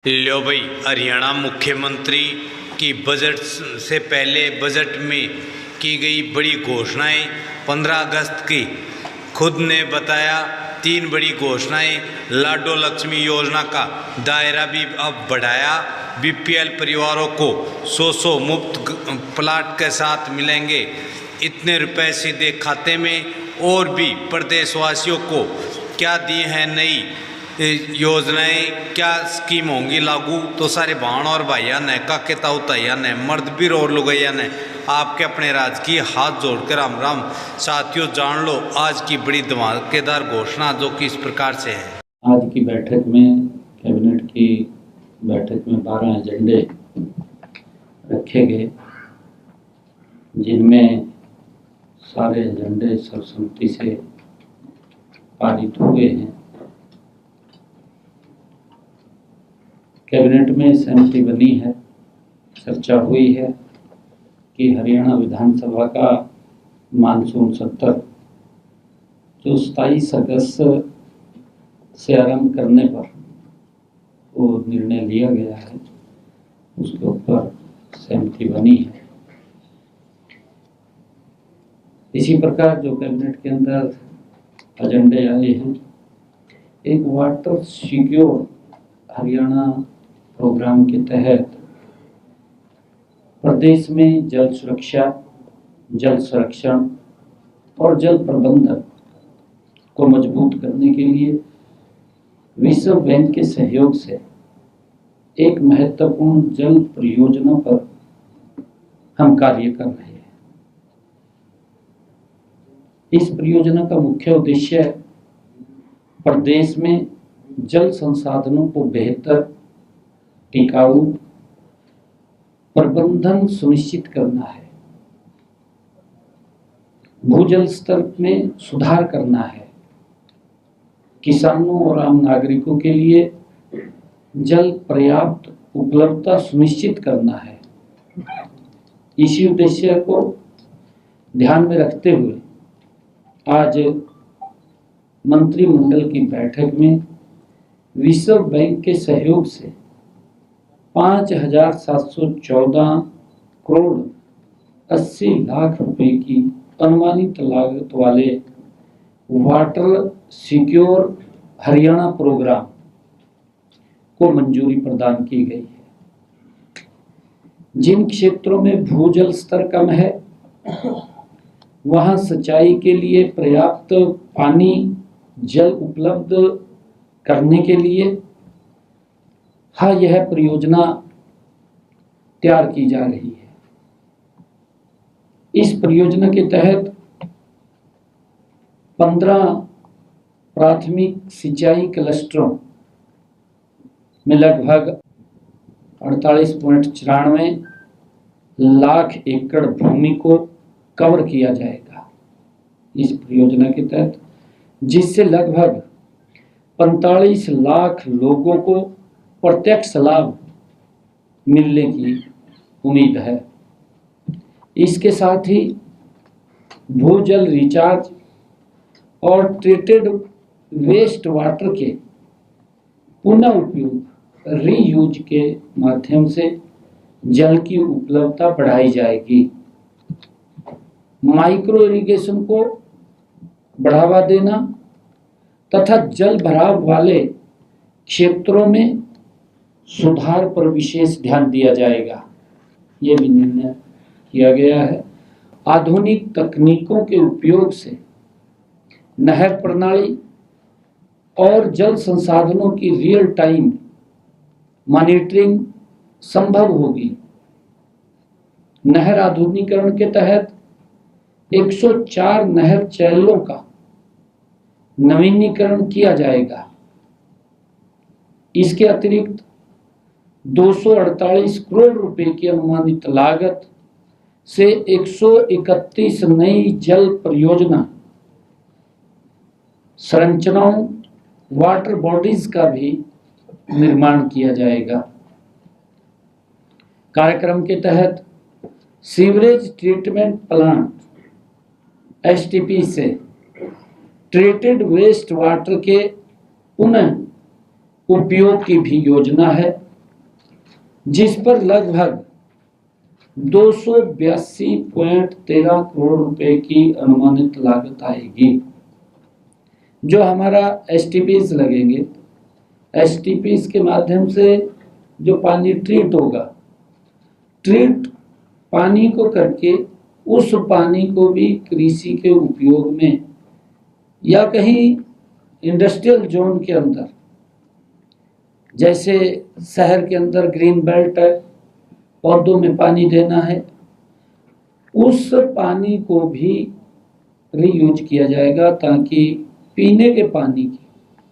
लो भाई, हरियाणा मुख्यमंत्री की बजट से पहले बजट में की गई बड़ी घोषणाएं 15 अगस्त की खुद ने बताया। 3 बड़ी घोषणाएं, लाडो लक्ष्मी योजना का दायरा भी अब बढ़ाया। बीपीएल परिवारों को 100 मुफ्त प्लाट के साथ मिलेंगे इतने रुपए सीधे खाते में। और भी प्रदेशवासियों को क्या दी हैं नई योजनाएं, क्या स्कीम होंगी लागू। तो सारे भाण और भाइया ने, काके ताऊताइया ने, मर्द भी और लुगैया ने आपके अपने राजकीय हाथ जोड़कर राम राम। साथियों, जान लो आज की बड़ी धमाकेदार घोषणा जो कि इस प्रकार से है। आज की बैठक में, कैबिनेट की बैठक में 12 एजेंडे रखे गए, जिनमें सारे एजेंडे सर्वसम्मति से पारित हुए हैं। कैबिनेट में सहमति बनी है, चर्चा हुई है कि हरियाणा विधानसभा का मानसून सत्र जो 27 अगस्त से आरंभ करने पर वो निर्णय लिया गया है, उसके ऊपर सहमति बनी है। इसी प्रकार जो कैबिनेट के अंदर एजेंडे आए हैं, एक वाटर सिक्योर हरियाणा प्रोग्राम के तहत प्रदेश में जल सुरक्षा, जल संरक्षण और जल प्रबंधन को मजबूत करने के लिए विश्व बैंक के सहयोग से एक महत्वपूर्ण जल परियोजना पर हम कार्य कर रहे हैं। इस परियोजना का मुख्य उद्देश्य प्रदेश में जल संसाधनों को बेहतर, टिकाऊ प्रबंधन सुनिश्चित करना है, भूजल स्तर में सुधार करना है, किसानों और आम नागरिकों के लिए जल पर्याप्त उपलब्धता सुनिश्चित करना है। इसी उद्देश्य को ध्यान में रखते हुए आज मंत्रिमंडल की बैठक में विश्व बैंक के सहयोग से 5,714 करोड़ 80 लाख रुपए की अनुमानित लागत वाले वाटर सिक्योर हरियाणा प्रोग्राम को मंजूरी प्रदान की गई है। जिन क्षेत्रों में भूजल स्तर कम है, वहां सिंचाई के लिए पर्याप्त पानी जल उपलब्ध करने के लिए यह परियोजना तैयार की जा रही है। इस परियोजना के तहत 15 प्राथमिक सिंचाई क्लस्टरों में लगभग 48.94 लाख एकड़ भूमि को कवर किया जाएगा इस परियोजना के तहत, जिससे लगभग 45 लाख लोगों को प्रत्यक्ष लाभ मिलने की उम्मीद है। इसके साथ ही भूजल रिचार्ज और ट्रीटेड वेस्ट वाटर के पुनः उपयोग, रीयूज के माध्यम से जल की उपलब्धता बढ़ाई जाएगी। माइक्रो इरिगेशन को बढ़ावा देना तथा जल भराव वाले क्षेत्रों में सुधार पर विशेष ध्यान दिया जाएगा, ये भी निर्णय किया गया है। आधुनिक तकनीकों के उपयोग से नहर प्रणाली और जल संसाधनों की रियल टाइम मॉनिटरिंग संभव होगी। नहर आधुनिकीकरण के तहत 104 नहर चैनलों का नवीनीकरण किया जाएगा। इसके अतिरिक्त 248 करोड़ रुपए की अनुमानित लागत से 131 नई जल परियोजना संरचनाओं, वाटर बॉडीज का भी निर्माण किया जाएगा। कार्यक्रम के तहत सीवरेज ट्रीटमेंट प्लांट एसटीपी से ट्रीटेड वेस्ट वाटर के पुनः उपयोग की भी योजना है। जिस पर लगभग 282.13 करोड़ रुपए की अनुमानित लागत आएगी। जो हमारा एसटीपीज लगेंगे, एसटीपीज के माध्यम से जो पानी ट्रीट होगा, ट्रीट पानी को करके उस पानी को भी कृषि के उपयोग में या कहीं इंडस्ट्रियल जोन के अंदर, जैसे शहर के अंदर ग्रीन बेल्ट है, पौधों में पानी देना है, उस पानी को भी रीयूज किया जाएगा ताकि पीने के पानी